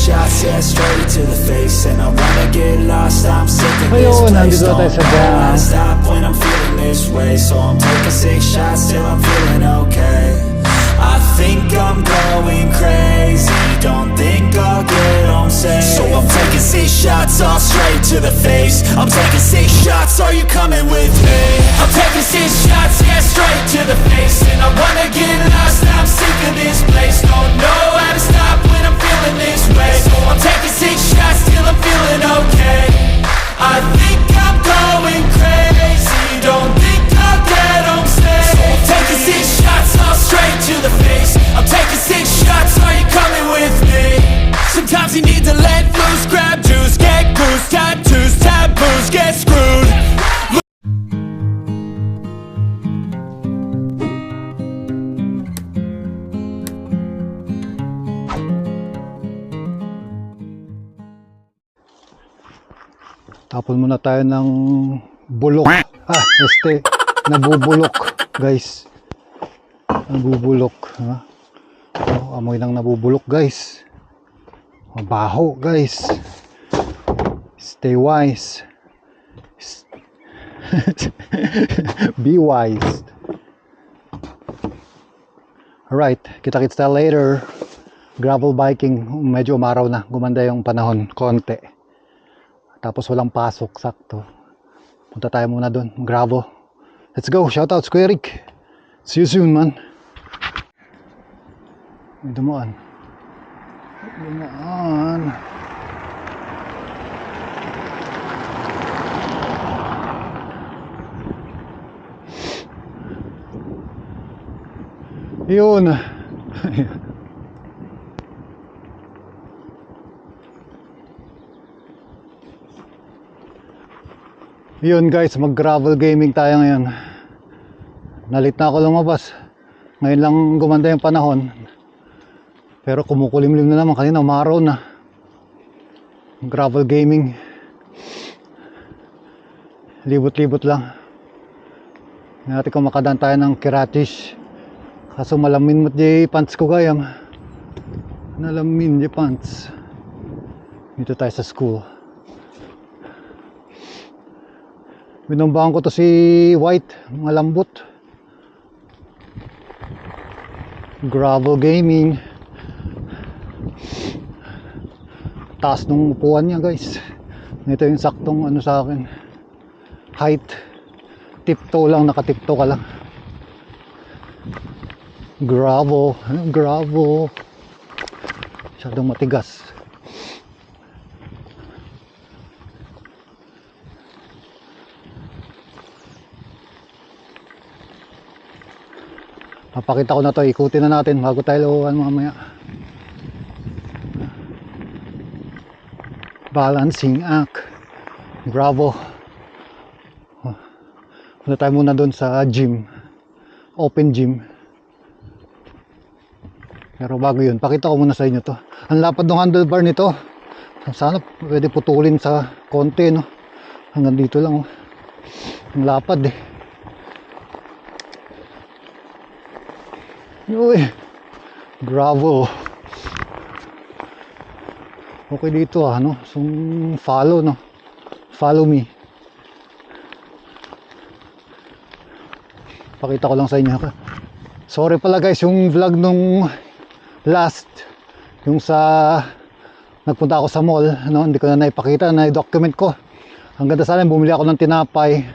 shots, yeah, straight to the face. And I wanna get lost, I'm sick of this Ayun, place. nandito Don't tayo sa know dam. how to stop when I'm feeling this way. So I'm taking 6 shots till I'm feeling okay. I think I'm going crazy, don't think I'll get home safe. So I'm taking 6 shots, all straight to the face. I'm taking 6 shots, are you coming with me? I'm taking 6 shots, yeah, straight to the face. And I wanna get lost, I'm sick of this place. Don't know how to stop when I'm feeling this way. So I'm taking 6 shots till I'm feeling okay. I think I'm going crazy, don't think I'll get home safe. So I'm taking 6 shots, all straight to the face. I'm taking 6 shots, are you coming with me? Sometimes you need to let loose, grab juice, get goose, tattoos, taboos, get screwed. Tapon muna tayo ng bulok. Nabubulok, guys. Nabubulok, ha? Oh, amoy ng nabubulok, guys. Mabaho, guys. Stay wise. Be wise. Alright, kita-kits tayo later. Gravel biking, medyo umaraw na. Gumanda yung panahon, konti. Tapos walang pasok, sakto. Punta tayo muna doon, gravel. Let's go, shoutouts Kuya Rick. See you soon, man. May dumaan. Yun. Yun guys, mag gravel gaming tayo ngayon. Nalit na ako lumabas. Ngayon lang gumanda yung panahon. Pero kumukulimlim na naman, kanina umaraw na. Gravel gaming. Libot-libot lang. Natin kung makadaan tayo ng Kiratish. Kaso malamin mo di pants ko gayam. Nalamin di pants. Dito tayo sa school. Binumbahan ko to si White, malambot. Gravel gaming. Taas nung upuan niya, guys. Ito yung saktong ano sa akin. Height. Tiptoe lang, nakatiptoe ka lang. Gravel, gravel. Masyadong matigas. Papakita ko na to, ikutin na natin bago tayo luwan mamaya. Balancing act. Bravo. Punta tayo muna doon sa gym. Open gym. Pero bago yun, pakita ko muna sa inyo to. Ang lapad ng handlebar nito. Sana pwede putulin sa konti, no? Hanggang dito lang, oh. Ang lapad eh. Uy, gravel. Okay dito no? So, follow, no? Follow me. Pakita ko lang sa inyo. Sorry pala guys, yung vlog nung last, yung sa nagpunta ako sa mall, no? Hindi ko na naipakita, na-document ko. Ang ganda sana, bumili ako ng tinapay.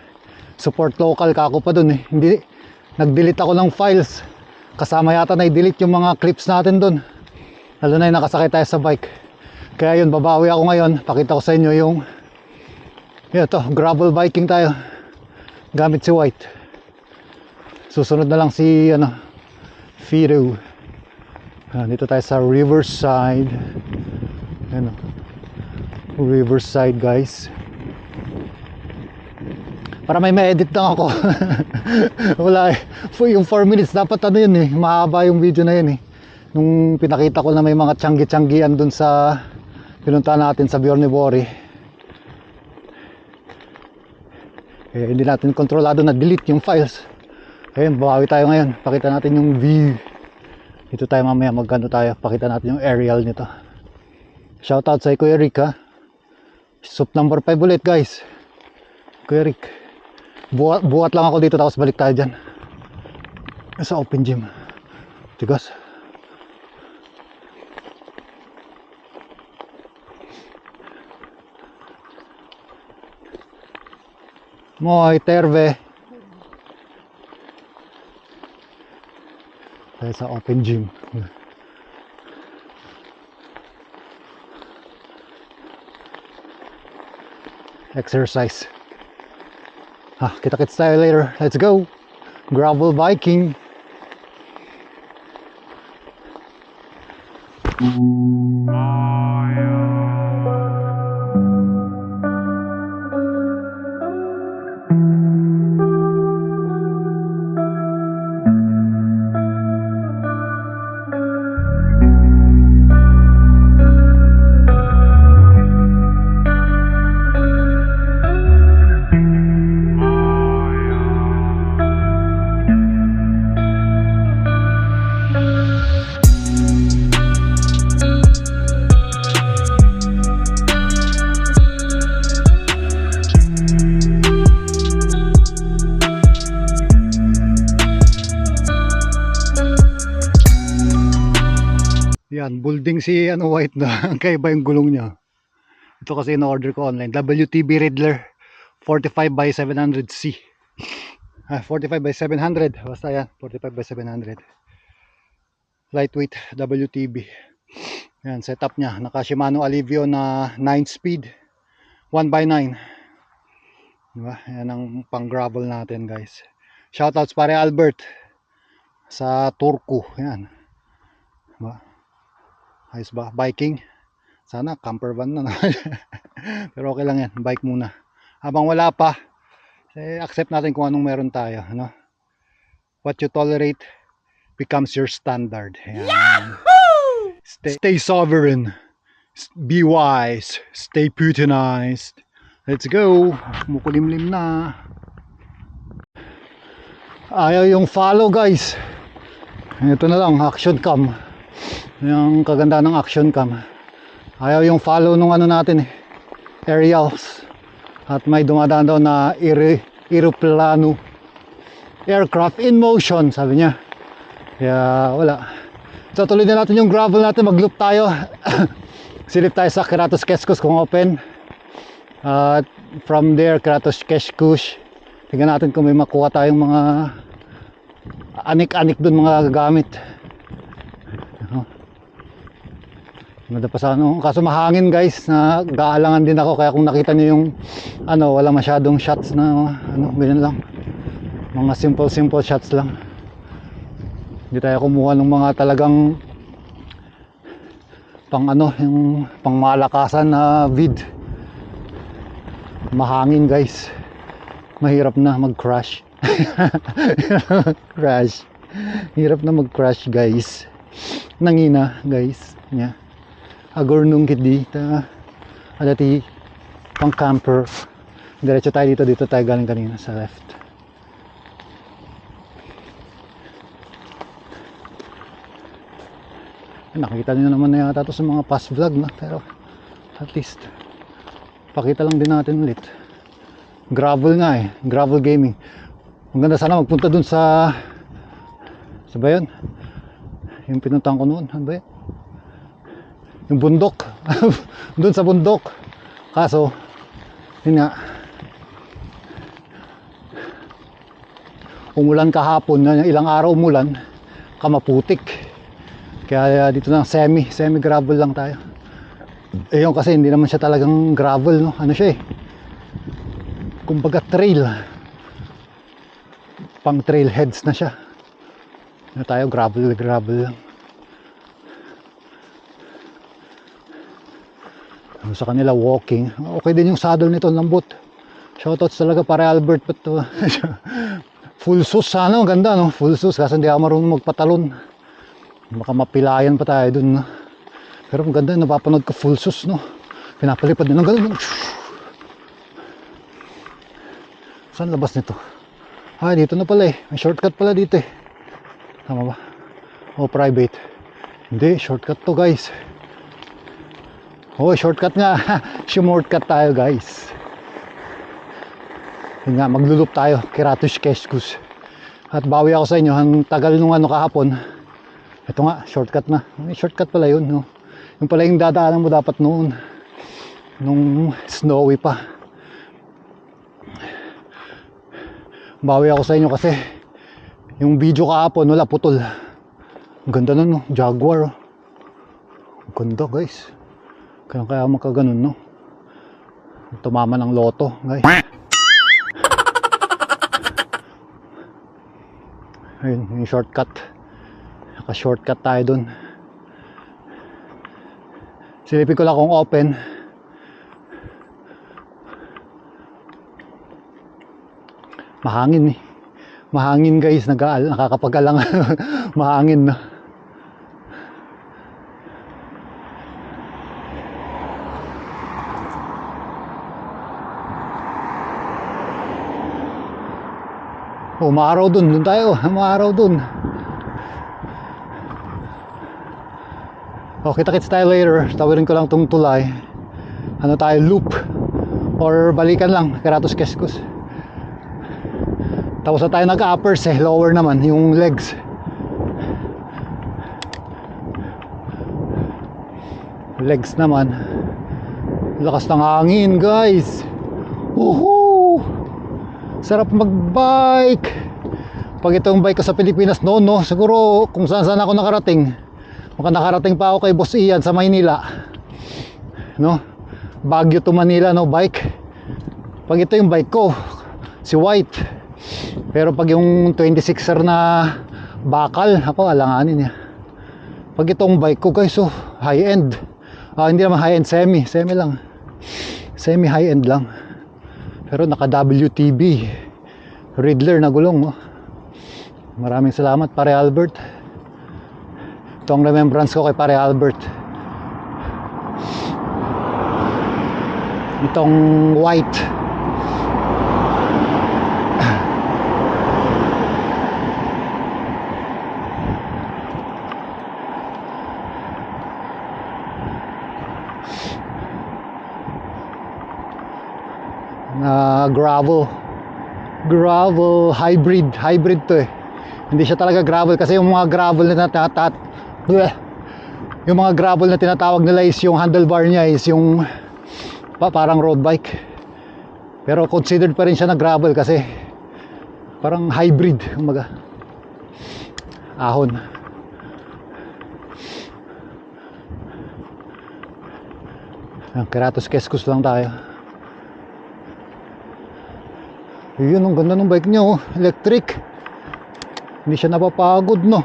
Support local, kako pa dun eh. Hindi, nag-delete ako ng files. Kasama yata na i-delete yung mga clips natin dun. Lalo na yung nakasakay tayo sa bike. Kaya yun, babawi ako ngayon. Pakita ko sa inyo yung to, gravel biking tayo. Gamit si White. Susunod na lang si Fido. Dito tayo sa Riverside. Riverside, guys. Para may ma-edit lang ako. Wala eh. Yung 4 minutes dapat yun eh. Mahaba yung video na yun eh. Nung pinakita ko na may mga tiyanggi-tiyanggian dun sa pinunta natin sa Bjorneborg. Eh, hindi natin kontrolado na delete yung files. Ayun, bawawi tayo ngayon. Pakita natin yung view. Dito tayo mamaya magkano tayo. Pakita natin yung aerial nito. Shoutout sa Kuya Rick ha. Soup number 5 ulit guys. Kuya Rick. Buhat lang ako dito tapos balik tayo dyan. Sa open gym. Tigas. Moy, terve. Tayo sa open gym. Exercise. Kita-kits tayo later. Let's go. Gravel biking. Yan, building si white na. Ang kaiba yung gulong niya. Ito kasi in-order ko online. WTB Riddler 45 by 700C. 45 by 700. Basta yan, 45 by 700. Lightweight WTB. Yan, setup niya. Naka Shimano Alivio na 9 speed. 1 by 9. Diba? Yan ang pang gravel natin guys. Shoutouts pare Albert sa Turku. Yan. Diba? Ayos ba? Biking. Sana camper van na. Pero okay lang yan. Bike muna. Habang wala pa, accept natin kung anong meron tayo. Ano? What you tolerate becomes your standard. Yan. Stay sovereign. Be wise. Stay Putinized. Let's go. Mukulimlim na. Ayaw yung follow guys. Ito na lang. Action cam. Yung kaganda ng action cam. Ayaw yung follow nung ano natin aerials. At may dumadaan daw na aeroplano. Aircraft in motion, sabi niya. Kaya wala. So tuloy na natin yung gravel natin. Mag-loop tayo. Silip tayo sa Keratos Keskos kung open. At from there, Keratos Keskus. Tingnan natin kung may makuha tayong mga anik-anik dun, mga gagamit. Kaso mahangin guys, na gaalangan din ako, kaya kung nakita niyo yung wala masyadong shots na ganyan lang, mga simple shots lang. Hindi tayo kumuha ng mga talagang pang yung pang malakasan na vid. Mahangin guys, mahirap na mag-crash. Crash, hirap na mag-crash guys, nangina guys nya. Agor nung kidi ta adati pang camper. Diretso tayo dito tayo galing kanina sa left. Nakikita niyo naman na yata to sa mga past vlog na, pero at least pakita lang din natin ulit. Gravel nga gravel gaming. Ang ganda, sana magpunta dun sa ba yun? Yung pinuntahan ko noon, ano ba yun? Yung bundok. Dun sa bundok. Kaso yun nga, umulan kahapon, ilang araw umulan, kamaputik. Kaya dito lang semi gravel lang tayo. Yun kasi hindi naman siya talagang gravel, no? Ano siya kumbaga trail, pang trailheads na siya. Tayo gravel lang. Sa kanila walking, okay din yung saddle nito, lambot. Shoutouts talaga para Albert. Full sus sana, ganda no, full sus, kasi hindi ako marunong magpatalon, baka mapilayan pa tayo dun, no? Pero ang ganda, napapanood ko full sus, no, pinapalipad din ng gano'n. Saan labas nito? Dito na pala may shortcut pala dito tama ba? O private? Hindi, shortcut to guys. Oh, shortcut nga. Shortcut tayo guys. Yun nga, maglulup tayo. Kiratos Keskus. At bawi ako sa inyo. Ang tagal nung ano kahapon. Ito nga, shortcut na. Shortcut pala yun. No? Yung pala yung dadaanan mo dapat noon. Nung snowy pa. Bawi ako sa inyo kasi yung video kahapon wala, putol. Ang ganda nun, no? Jaguar. Oh. Ang ganda guys. Kaya magkaganon, no? Tumama ng loto guys. Ayun, yung shortcut. Naka-shortcut tayo dun. Silipin ko lang kung open. Mahangin eh. Mahangin guys, nakakapag-alang. Mahangin na. Umaraw dun, dun tayo. Umaraw dun. O, kita-kits tayo later. Tawirin ko lang tong tulay. Ano tayo, loop. Or balikan lang, Kiratos Keskus. Tapos na tayo nag-uppers eh. Lower naman, yung legs. Legs naman. Lakas ng hangin guys. Woohoo! Sarap mag-bike. Pag itong bike ko sa Pilipinas noon, no, siguro kung saan saan ako nakarating. Baka nakarating pa ako kay Boss Ian sa Maynila, no? Baguio to Manila, no, bike. Pag ito yung bike ko, si White. Pero pag yung 26er na bakal, ako alanganin niya. Pag itong bike ko guys, oh, high end. Hindi naman high end, semi lang. Semi high end lang. Pero naka WTB Riddler na gulong, oh. Maraming salamat Pare Albert. Ito ang remembrance ko kay Pare Albert. Itong white. Na gravel hybrid to eh. Hindi siya talaga gravel kasi yung mga gravel na yung mga gravel na tinatawag nila is yung handlebar niya is yung parang road bike. Pero considered pa rin siya na gravel kasi parang hybrid, kumbaga. Ahon. Ang Kiratos Keskus lang tayo. Yun, ang ganda ng bike niya, oh. Electric. Hindi siya napapagod, no?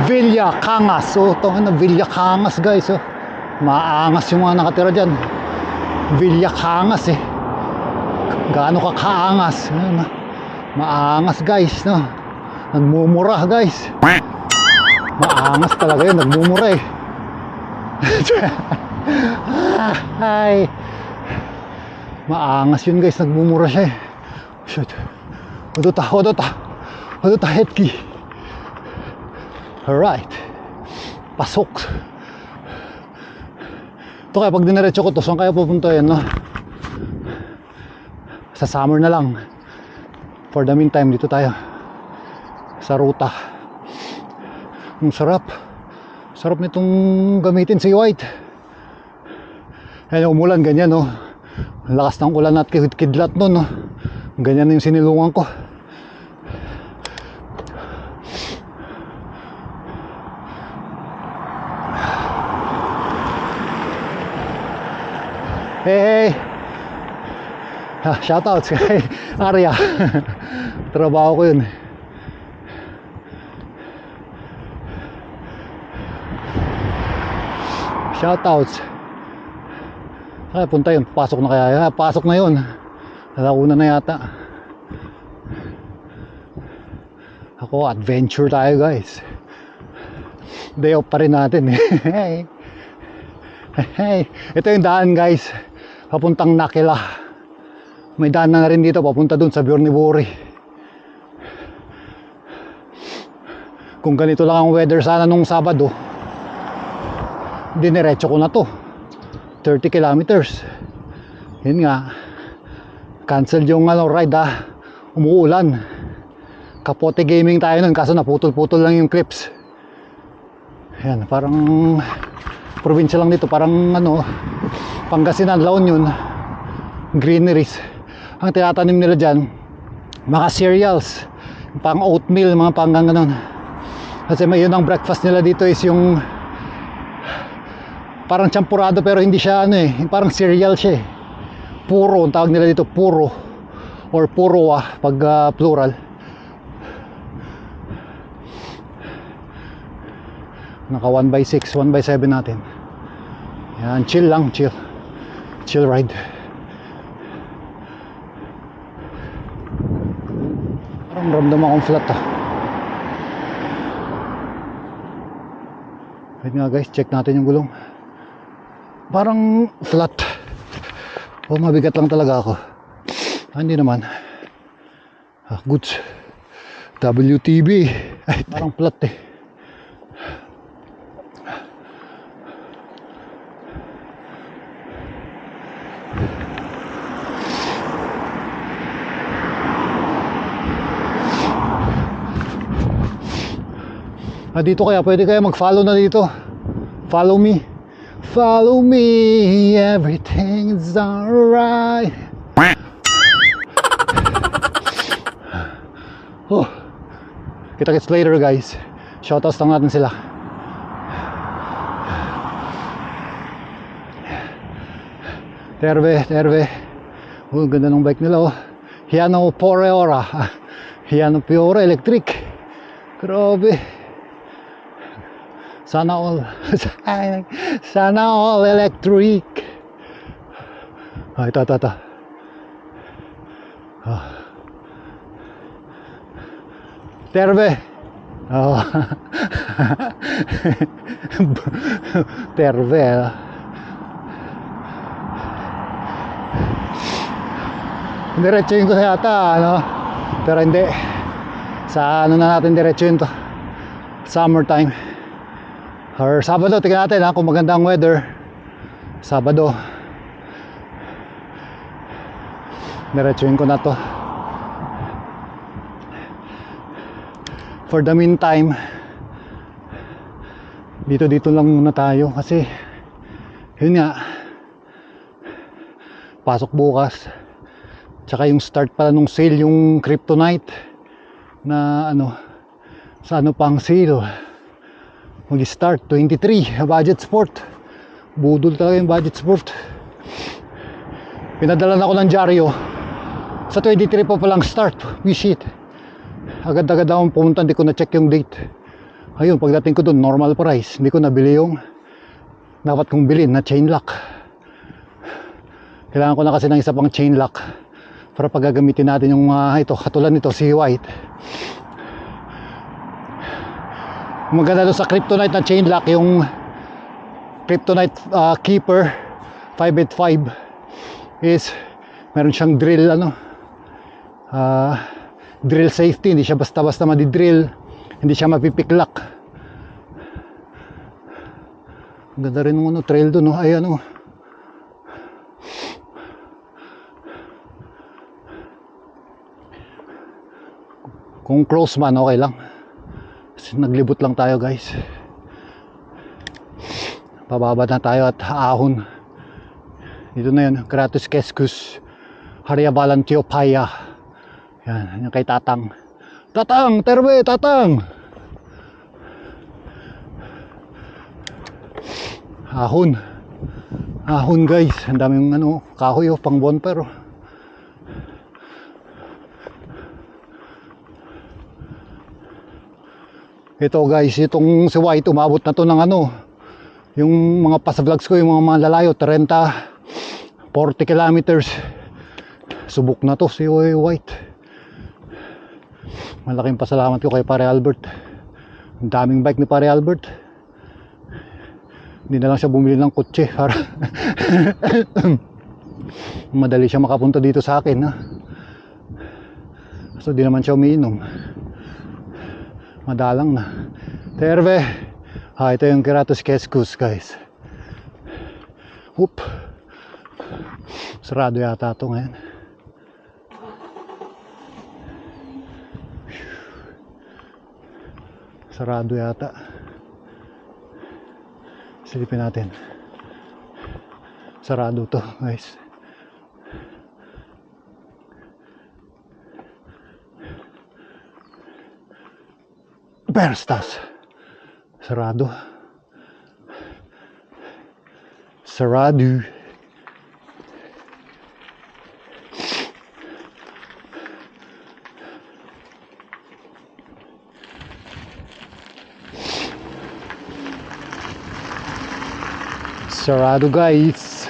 Villa Cangas. Oh, ito na Villa Cangas, guys, oh. Maangas yung mga nakatira dyan. Villa Cangas, eh. Gaano ka kaangas. Maangas, guys, no? Nagmumura guys. Maangas talaga yun, nagmumura eh. Ay. Maangas yun guys, nagmumura siya eh. Shit. Odota hetki. Alright. Pasok. Ito kaya pag diniretso ko to, saan kaya pupunta yan, no? Sa summer na lang. For the meantime, dito tayo sa ruta. Ang sarap nitong gamitin si White. Ayun, umulan ganyan, no? Ang lakas ng ulan at kidlat nun, no? Ganyan yung sinilungan ko. Hey! Shoutouts kay Arya. Trabaho ko yun. Shoutouts. Kaya punta yun. Pasok na kaya. Pasok na yun. Alauna na yata. Ako, adventure tayo guys. Day off pa rin natin. Hey. Ito yung daan guys. Papuntang Nakila. May daan na rin dito papunta dun sa Bjornibori. Kung ganito lang ang weather sana nung Sabado, diniretso ko na to 30 kilometers. Yun nga, cancel yung ride umuulan. Kapote gaming tayo nun, kaso naputol-putol lang yung clips. Yan, parang probinsya lang dito, parang Pangasinan, La Union, greeneries. Ang tinatanim nila dyan, mga cereals, pang oatmeal, mga pang ganun. Kasi may yun ang breakfast nila dito is yung parang champurado, pero hindi siya parang cereal siya eh. Puro, ang tawag nila dito, puro or puro pag plural. Naka 1/6, 1/7 natin. Yan, chill lang, chill ride. Parang ramdam akong flat Wait nga guys, check natin yung gulong. Parang flat. Mabigat lang talaga ako. Hindi naman. Goods. WTB. Ay, parang flat dito kaya, pwede kaya mag-follow na dito. Follow me. Follow me, everything is alright. Kita-kits later guys. Shoutouts lang natin sila. Terve. Ganda ng bike nila Hiano Poreora. Hiano Fiore Electric. Grabe. Sana all electric. Ito. Terve. Terve. Diretsuin ko na yata, pero hindi. Sa na natin diretsuin to. Summertime. Or Sabado, tingnan natin kung maganda ang weather. Sabado. Diretsuin ko na to. For the meantime, dito lang muna tayo kasi yun nga, pasok bukas. Tsaka yung start pala nung sale, yung Kryptonite na sa pang sale. Mag-start 23 budget sport. Budol talaga yung budget sport. Pinadala na ako ng dyaryo. Sa 23 pa palang start. Shit. Agad-agad akong pumunta, hindi ko na-check yung date. Ayun, pagdating ko dun, normal price. Hindi ko nabili yung dapat kong bilhin na chain lock. Kailangan ko na kasi ng isa pang chain lock para pag gagamitin natin yung ito, katulad nito, si White. Maganda doon sa Kryptonite na chain lock, yung Kryptonite Keeper 585 is meron siyang drill drill safety. Hindi siya basta-basta madidrill, hindi siya mapipiklak. Ang ganda rin ng trail doon ay kung close man okay lang. Naglibot lang tayo guys. Pababa na tayo at ahon. Dito na yun, Kratos Keskus Haryabalan Tiopaya. Yan, yung kay Tatang. Tatang, terbe, Tatang. Ahon guys. Ang daming kahoy pang bonfire. Ito guys, itong si White umabot na to ng yung mga past vlogs ko, yung mga lalayo 30, 40 kilometers. Subok na to si White. Malaking pasalamat ko kay Pare Albert. Ang daming bike ni Pare Albert. Hindi na lang siya bumili ng kotse para madali siya makapunta dito sa akin, ha? So di naman siya umiinom, madalang na. Terve, ito yung Keratos Keskus, guys. Whoop, sarado yata ito ngayon. Sarado yata. Silipin natin. Sarado to, guys. Perstas. Sarado. Sarado. Sarado, guys.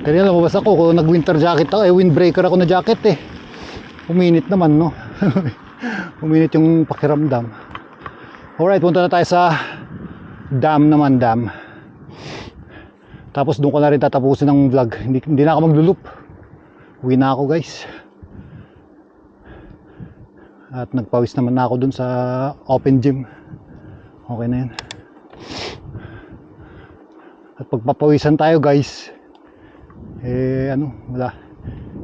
Kanina lumabas ako kung nag-winter jacket ako, windbreaker ako na jacket eh. Uminit naman, no? Uminit yung pakiramdam. Alright, punta na tayo sa dam naman, dam. Tapos doon ko na rin tatapusin ng vlog. Hindi na ako maglulup. Uwi na ako, guys. At nagpawis naman na ako dun sa open gym. Okay na yun. At pagpapawisan tayo, guys, wala.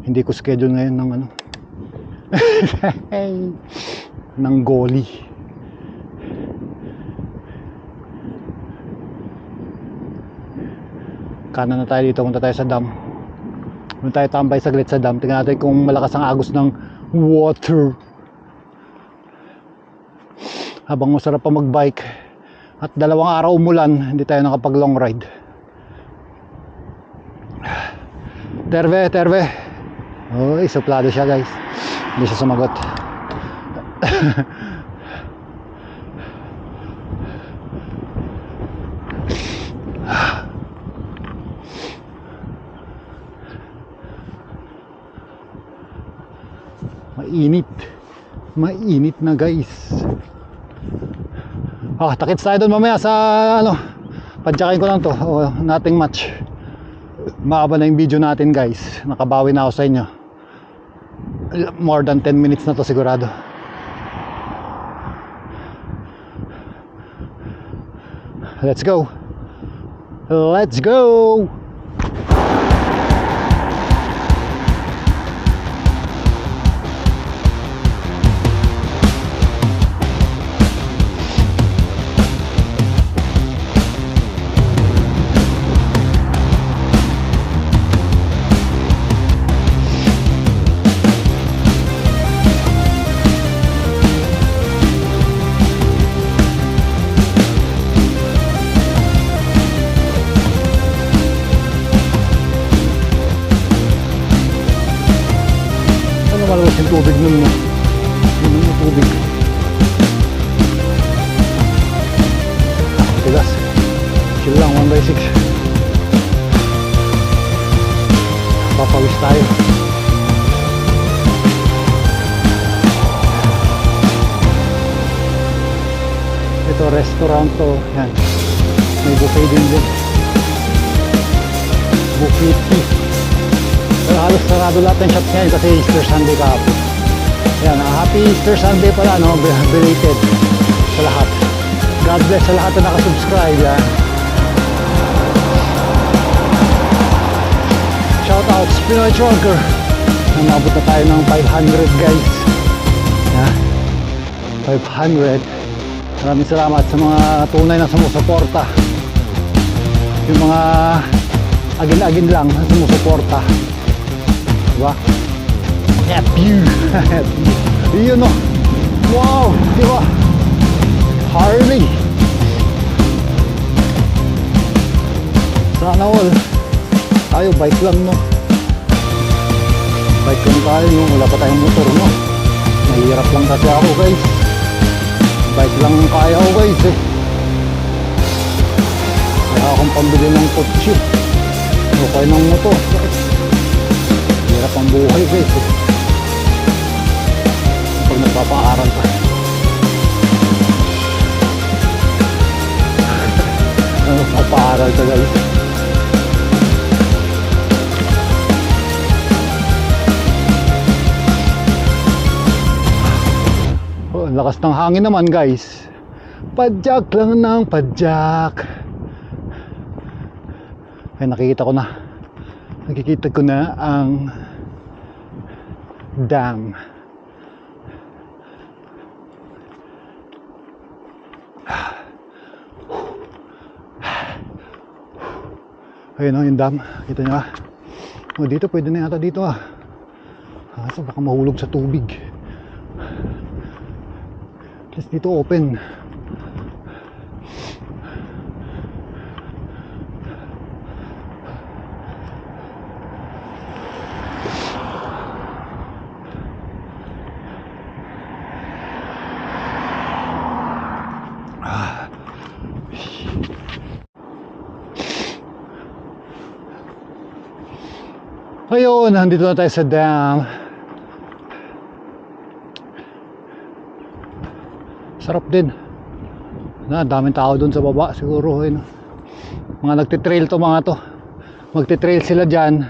Hindi ko schedule ngayon ng ng goalie. Kanan na tayo dito, punta tayo sa dam. Punta tayo tambay saglit sa dam. Tingnan natin kung malakas ang agos ng water. Habang masarap pa magbike at 2 araw umulan, hindi tayo nakapag long ride. Terve. Uy, suplado siya, guys. Hindi siya sumagot. Mainit na, guys. Takits tayo doon mamaya sa padyakin ko lang to. Nothing much. Mahaba na yung video natin, guys. Nakabawi na ako sa inyo. More than 10 minutes na to sigurado. Let's go. Malabas yung tubig nun mo. Yun yung tubig. Tigas. Chill lang, 1/6. Papawis tayo. Ito restaurant to. Yan. May buffet din din. Buffet tea. Pero halos sarado lahat ng shops ngayon kasi Easter Sunday kahapon. Yan, happy Easter Sunday pala, no? Belated sa lahat. God bless sa lahat na nakasubscribe, yan. Shoutouts, Pinoy Trucker. Nangabot na tayo ng 500, guys. Yan. 500. Maraming salamat sa mga tunay na sumusuporta. Yung mga agin-agin lang na sumusuporta. Diba? Happy! Yun, no? Wow! Diba? Harley! Sana all. Tayo, bike lang, no? Bike lang tayo, no? Wala pa tayong motor, no? Mahirap lang kasi ako, guys. Bike lang kaya ko, guys, eh. Kaya akong pambili ng kotse. Okay ng motor. Hirap ang buhay, guys, eh. Pag nagpapaaral pa. Nagpapaaral ka, guys. lakas ng hangin naman guys. Padyak lang ng padyak. Ay, nakikita ko na ang dam. Ayun o, yung dam. Kita nyo o, dito pwede na yata dito so baka mahulog sa tubig. At least dito open. Ayun, nandito na tayo sa dam. Sarap din. Daming tao dun sa baba siguro. Ayun. Mga nagtitrail to mga to. Magtitrail sila dyan.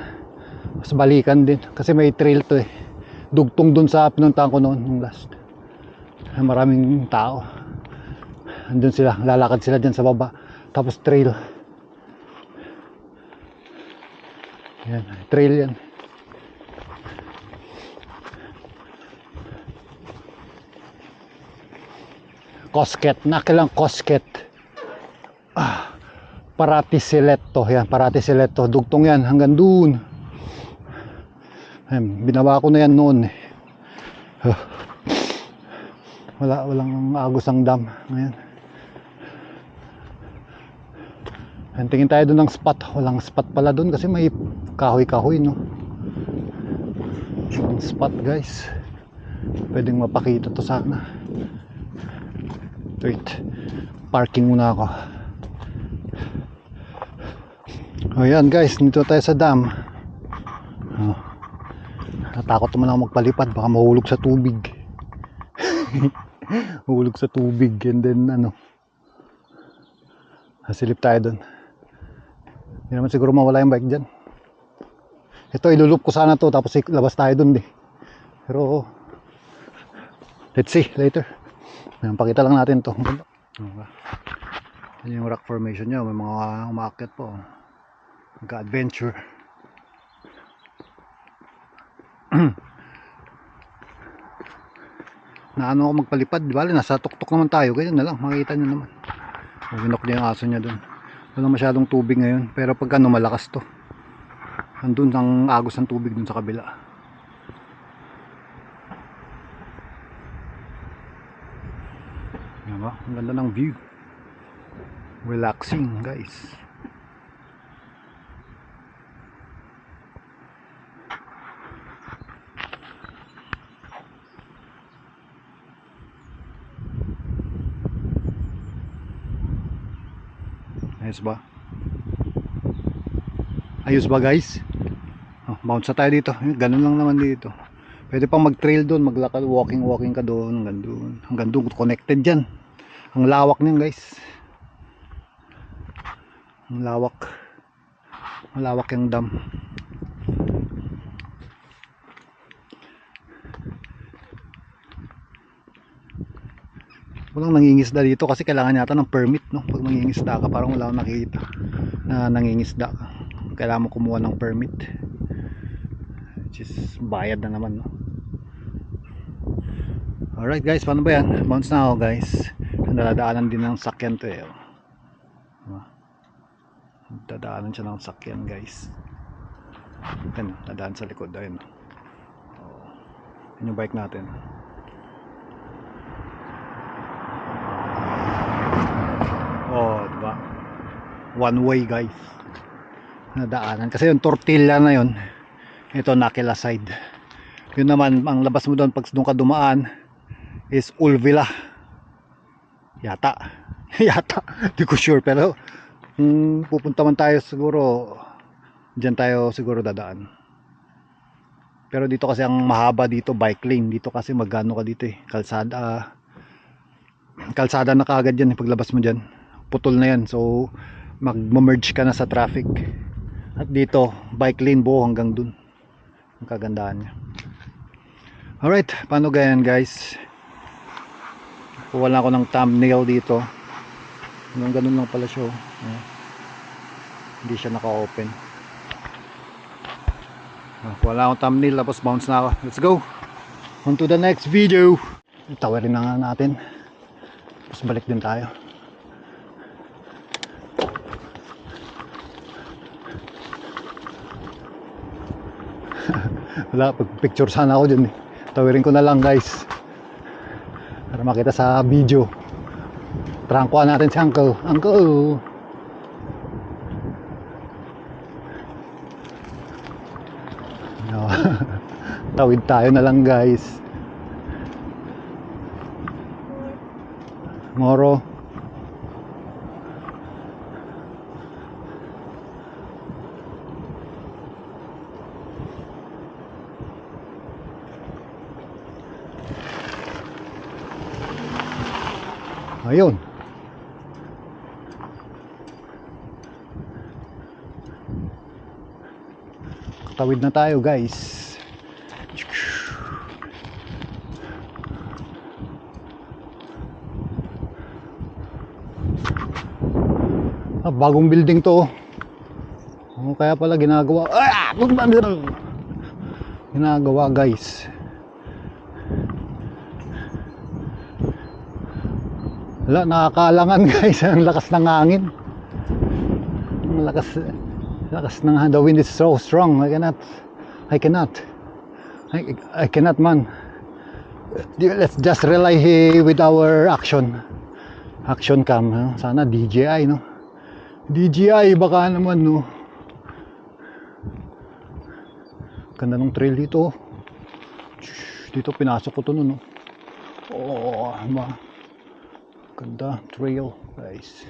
Mas balikan din. Kasi may trail to eh. Dugtong dun sa pinuntahan ko noon nung last. Maraming tao. Andun sila. Lalakad sila dyan sa baba. Tapos trail. Yan, trail yan. Kosket, nakilang Kosket. Paratiseletto, yan, Paratiseletto. Dugtong yan, hanggang dun. Ayan, binawa ko na yan noon. Walang agos ang dam ngayon. Ayan, tingin tayo dun ng spot. Walang spot pala dun kasi may kahoy-kahoy, no? Ang spot guys. Pwedeng mapakita to sana. Wait, parking muna ako. O yan guys, dito tayo sa dam. Natakot naman ako magpalipad, baka mahulog sa tubig. Mahulog sa tubig and then hasilip tayo dun. Hindi naman siguro mawala yung bike dyan. Ito, ilulup ko sana to tapos labas tayo dun pero let's see later. Ayan, pakita lang natin to. Yan yung rock formation nya. May mga umaakit po. Magka-adventure. Naano ako magpalipad. Bale, nasa tuktok naman tayo. Ganyan na lang. Makikita nyo naman. Winok niya yung aso niya dun. Wala masyadong tubig ngayon. Pero pagka malakas to. Andun ang agos ng tubig dun sa kabila. Diba? Ang ganda ng view. Relaxing guys. Ayos ba? Ayos ba guys? Bounce na tayo dito. Ganun lang naman dito. Pwede pang mag-trail doon, maglakad, walking ka doon, hanggang doon, connected dyan. Ang lawak niyan guys. Ang lawak yung dam. Walang nangingisda dito kasi kailangan yata ng permit, no? Pag nangingisda ka, parang wala akong nakikita na nangingisda ka. Kailangan mo kumuha ng permit, which is bayad na naman, no? Alright guys, paano ba yan? Bounce na ako guys. Nadadaanan din ng sakyan to eh. Dadaanan siya ng sakyan guys. Yan, dadaan sa likod. Ayun. Yan yung bike natin. Oh, diba? One way guys. Nadaanan. Kasi yung Tortilla na yun, ito Nakila side. Yun naman, ang labas mo doon pag doon ka dumaan is Ulvila. Yata. Di ko sure, pero pupunta man tayo siguro, dyan tayo siguro dadaan. Pero dito kasi ang mahaba dito, bike lane. Dito kasi magano ka dito eh. Kalsada na kaagad yan paglabas mo dyan. Putol na yan, so mag-merge ka na sa traffic. At dito bike lane buo hanggang dun. Ang kagandahan niya. Alright, paano ganyan guys? kuha lang ako ng thumbnail dito. Ganun lang pala siya. Hindi siya naka-open. Kuha lang akong thumbnail tapos bounce na ako. Let's go on to the next video. Tawarin na nga natin, tapos balik din tayo. Wala, picture sana ako dyan eh. Tawirin ko na lang guys para makita sa video. Prangkuhan natin si Uncle. Uncle! No. Tawid tayo na lang guys. Moro. Ayun. Katawid na tayo guys. Bagong building to. Kaya pala ginagawa. Ginagawa guys. Wala, nakakalangan guys. Ang lakas ng hangin. Ang lakas ng hangin. The wind is so strong. I cannot man. Let's just rely with our action cam. Sana DJI no. DJI baka naman no. Ganda ng trail dito. Dito pinasok ko to no. Oh, ganda trail guys.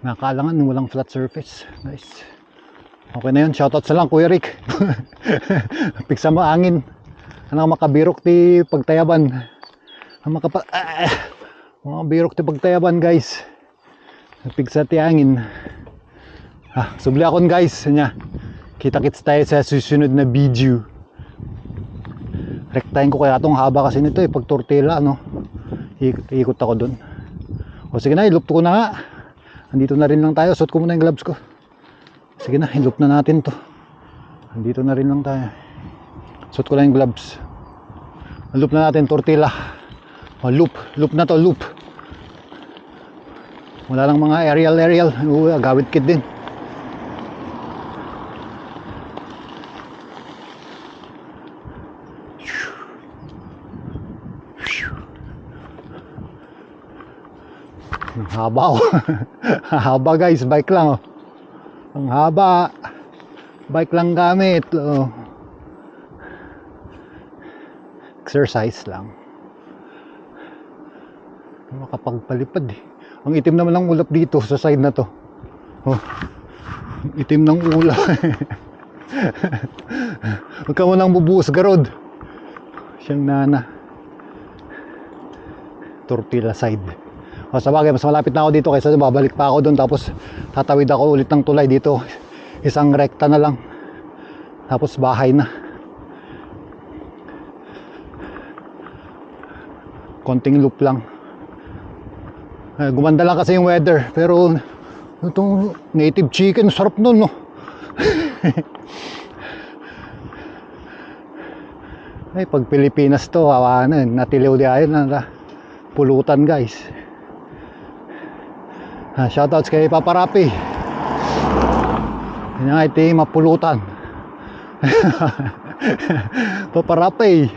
Nakakalangan walang flat surface. Nice. Okay na yun. Shoutout sa lang Kuya Rick. Piksa mo angin. Ano makabirok ti pagtayaban. Mga birok ti pagtayaban guys. Piksa ti angin. Subli akon guys. Kita-kits tayo sa susunod na video. Rektahin ko kaya itong haba kasi nito pag tortilla no. Ikot ako dun. O sige na, iloop ko na nga. Andito na rin lang tayo. Suot ko muna yung gloves ko. Sige na, iloop na natin to. Andito na rin lang tayo. Suot ko lang yung gloves. Loop na natin tortilla. Loop na to, loop. Wala lang mga aerial. Gawit kit din. Haba oh. Haba guys, bike lang oh. Ang haba. Bike lang gamit oh. Exercise lang. Makapagpalipad eh. Ang itim naman ng ulap dito sa side na to. Oh. Itim ng ulap. Huwag ka mo nang bubuhos garod. Siyang nana. Tortilla side. O sabagay, mas malapit na ako dito kaysa babalik pa ako doon tapos tatawid ako ulit ng tulay dito. Isang rekta na lang. Tapos bahay na. Konting loop lang. Gumanda lang kasi yung weather. Pero itong native chicken, sarap nun no. Ay, pag Pilipinas to, natiliw di ayon na pulutan guys. Shoutouts kay Papa Rapi. Yan nga iti mapulutan. Papa Rapi.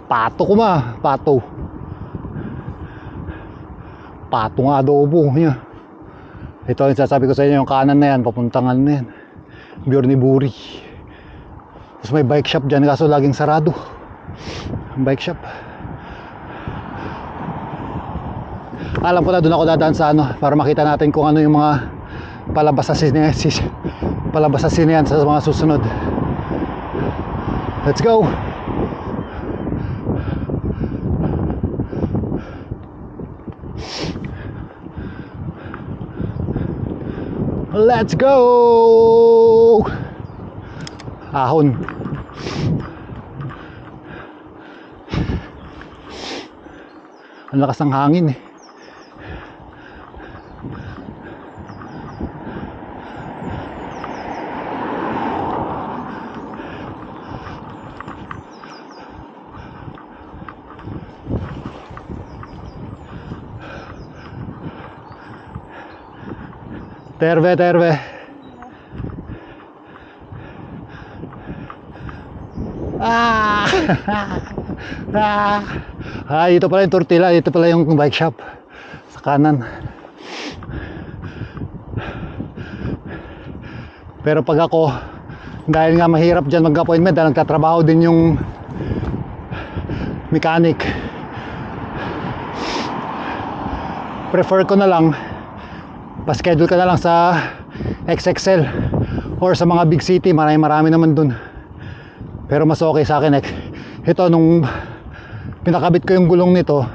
Pato ko ma, pato. Patong adobo niya. Ito yung sasabi ko sa inyo, yung kanan na yan, papuntangan na yan. Bjorn ni Buri. Tapos may bike shop dyan, kaso laging sarado. Ang bike shop. Alam ko na doon ako dadaan sa para makita natin kung ano yung mga palabas sa sine yan sa mga susunod. Let's go! Let's go! Ahon. Ang lakas ng hangin eh. Terve, terve. Ah! Ah, dito pala yung Tortilla, dito pala yung bike shop sa kanan. Pero pag ako, dahil nga mahirap dyan mag-appointment, dahil nagtatrabaho din yung mechanic, prefer ko na lang pa-schedule ka na lang sa XXL or sa mga big city, marami naman dun. Pero mas okay sa akin ito, nung pinakabit ko yung gulong nito,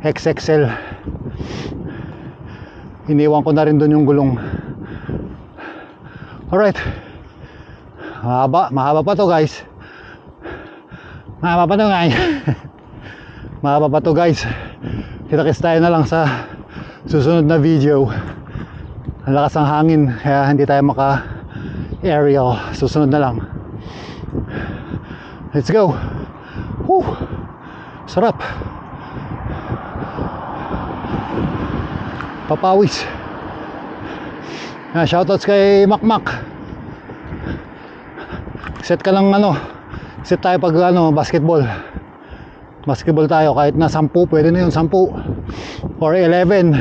XXL, iniwan ko na rin dun yung gulong. Alright, mahaba pa to guys. Mahaba pa to guys. Mahaba pa to guys. Kita-kits tayo na lang sa susunod na video. Ang lakas ng hangin kaya hindi tayo maka-aerial. Susunod na lang. Let's go. Woo! Sarap. Papawis. Shoutouts kay Makmak. Set ka lang set tayo pag basketball. Basketball tayo kahit na 10, pwede na yun 10 or 11.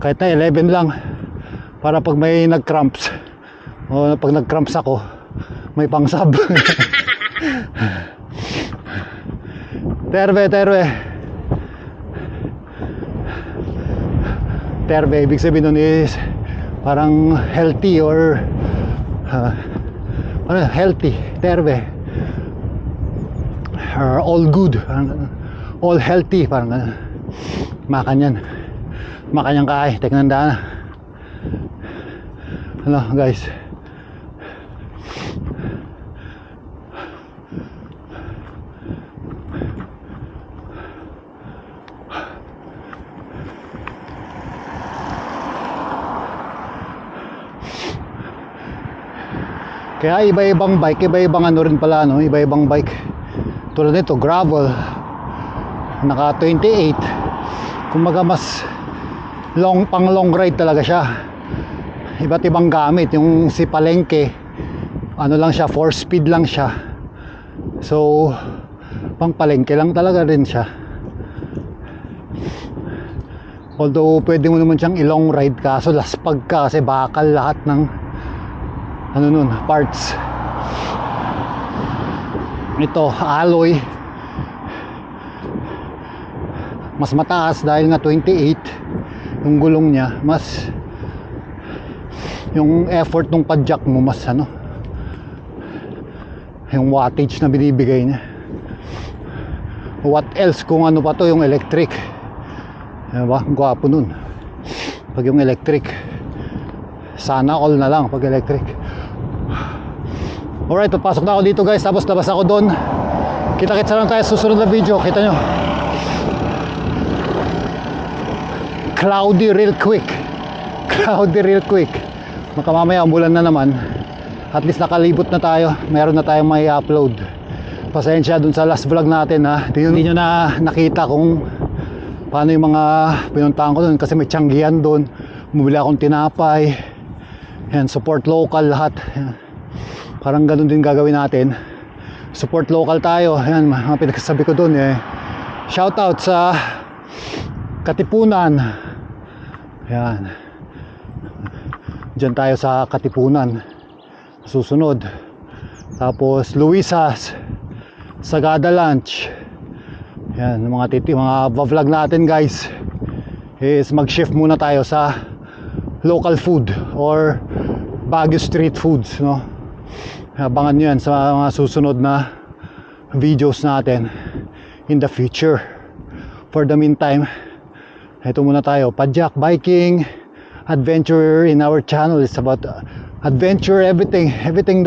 Kahit na 11 lang para pag may nag-cramps o pag nag-cramps ako, may pang-sub. Terve, terve. Terve, ibig sabihin nun is parang healthy or healthy. Terve, or all good, all healthy, parang makanyan kaay, teknanda na. Guys, kaya iba-ibang bike, iba-ibang rin pala, iba-ibang bike. Tulad nito, gravel, naka 28, kumbaga mas pang long ride talaga siya. Iba't ibang gamit. Yung si Palengke, lang siya, 4-speed lang siya. So pang Palengke lang talaga rin siya. Although pwede mo naman siyang i-long ride, kaso laspag ka kasi bakal lahat ng parts. Ito, alloy, mas mataas dahil nga 28 yung gulong niya, mas yung effort ng padjak mo mas yung wattage na binibigay niya. What else kung pa to, yung electric, diba? Gwapo nun pag yung electric. Sana all na lang pag electric. Alright, papasok na ako dito guys, tapos labas ako doon. Kita-kits na lang tayo susunod na video. Kita nyo, cloudy real quick. Baka mamaya umulan na naman. At least nakalibot na tayo, meron na tayong may upload. Pasensya dun sa last vlog natin hindi nyo na nakita kung paano yung mga pinuntahan ko dun, kasi may tiyanggihan dun. Bumili akong tinapay, yan, support local lahat. Yan. Parang ganun din gagawin natin, support local tayo. Yan, mga pinagsasabi ko dun shoutout sa Katipunan. Yan, dyan tayo sa Katipunan susunod. Tapos Luisas, Sagada Lunch. Yan, mga vlog natin guys is mag-shift muna tayo sa local food or Baguio street foods, Abangan nyo yan sa mga susunod na videos natin in the future. For the meantime, ito muna tayo, padjak, biking, adventure in our channel. It's about adventure, everything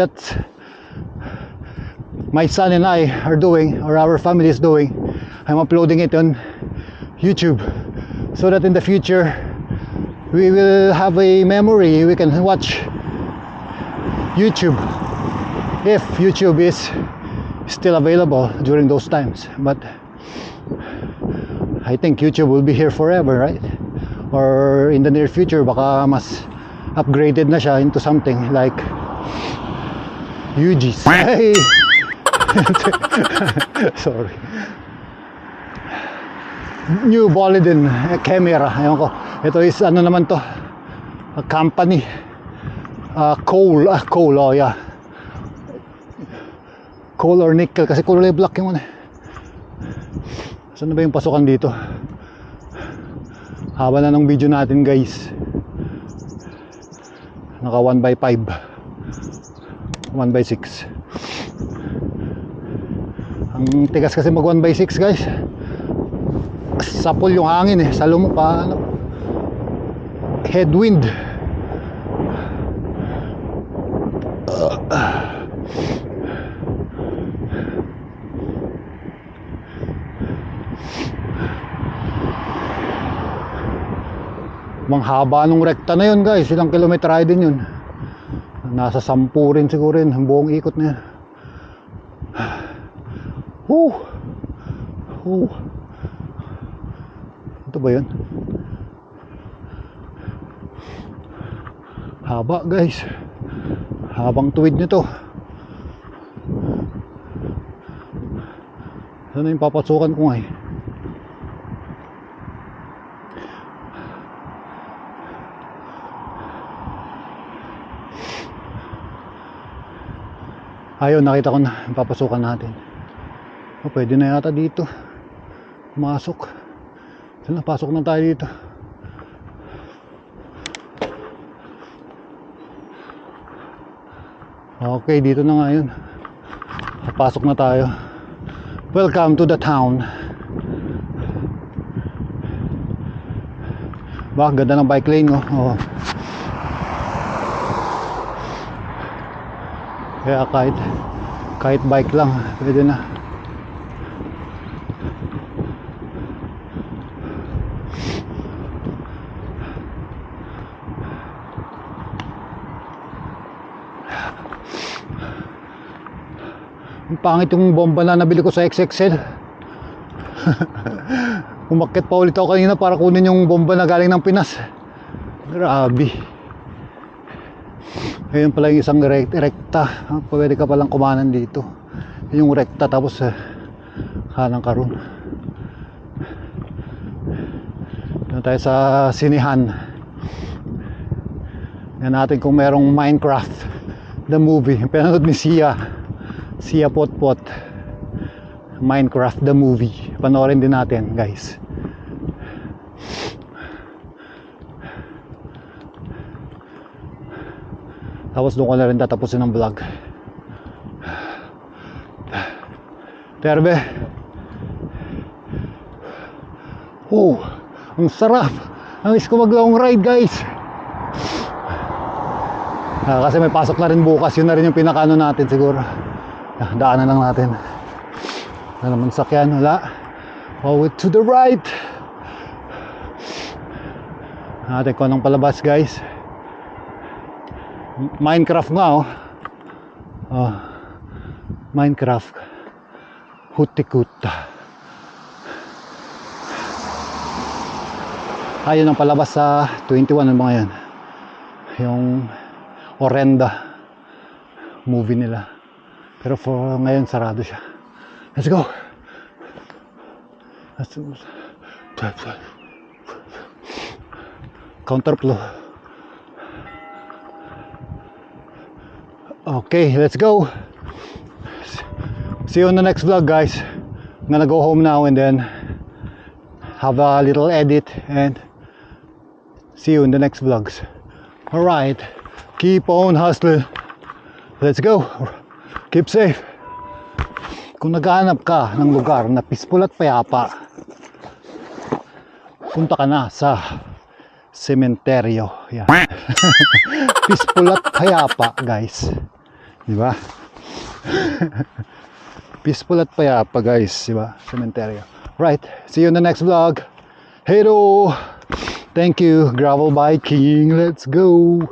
that my son and I are doing, or our family is doing. I'm uploading it on YouTube so that in the future we will have a memory. We can watch YouTube if YouTube is still available during those times. But I think YouTube will be here forever, right? Or in the near future baka mas upgraded na siya into something like UG's. Hey! Sorry. New Boliden camera. Ayun ko. Ito is ano naman to? A company. Coal. Coal. Oh yeah. Coal or nickel. Kasi kulay black yung ano. Saan na ba yung pasukan dito? Haba na ng video natin guys. Naka 1x5 1x6. Ang tigas kasi mag 1x6 guys. Sapol yung hangin eh. Salo mo pa ano, headwind. Manghaba nung rekta na yun guys. Ilang kilometer din yun. Nasa 10 rin siguro yun. Ang buong ikot na yun. Ito ba yun? Haba guys. Habang tuwid nito. Ano yung papasukan ko nga eh. Ayun, nakita ko na yung papasukan natin. O, pwede na yata dito pumasok. Saan na, pasok na tayo dito. Okay, dito na nga yun. Pasok na tayo. Welcome to the town. Ba, ganda ng bike lane oh. Kaya kahit bike lang pwede na. Ang pangit yung bomba na nabili ko sa XXL. Umakyat pa ulit ako kanina para kunin yung bomba na galing ng Pinas. Grabe. Ayun pala yung isang rekta. Pwede ka palang kumanan dito. Yung rekta tapos kanang karon. Doon tayo sa sinihan. Yan natin kung merong Minecraft the movie. Pinanood ni Sia Potpot. Minecraft the movie. Panoorin din natin guys. Tapos doon ko na rin tatapusin ang vlog. Terbe. Ang sarap. Ang is ko mag long ride guys. Kasi may pasok na rin bukas. Yun na rin yung pinakaano natin siguro. Daanan lang natin. Wala naman sakyan. Wala. To the right. Natin ko anong palabas guys. Minecraft nga Minecraft Hutikuta. Ayun ang palabas sa 21 ng mga yan. Yung Orenda movie nila. Pero for ngayon sarado siya. Let's go. Counterflow. Okay, let's go. See you on the next vlog guys. I'm gonna go home now and then have a little edit and see you in the next vlogs. Alright, keep on hustling. Let's go. Keep safe. Kung naghahanap ka ng lugar na peaceful at payapa, punta ka na sa sementeryo. Yan. Peaceful at payapa guys. Diba? Peaceful at payapa guys. Diba? Sementeryo. Right, see you in the next vlog. Hey, thank you, gravel biking. Let's go.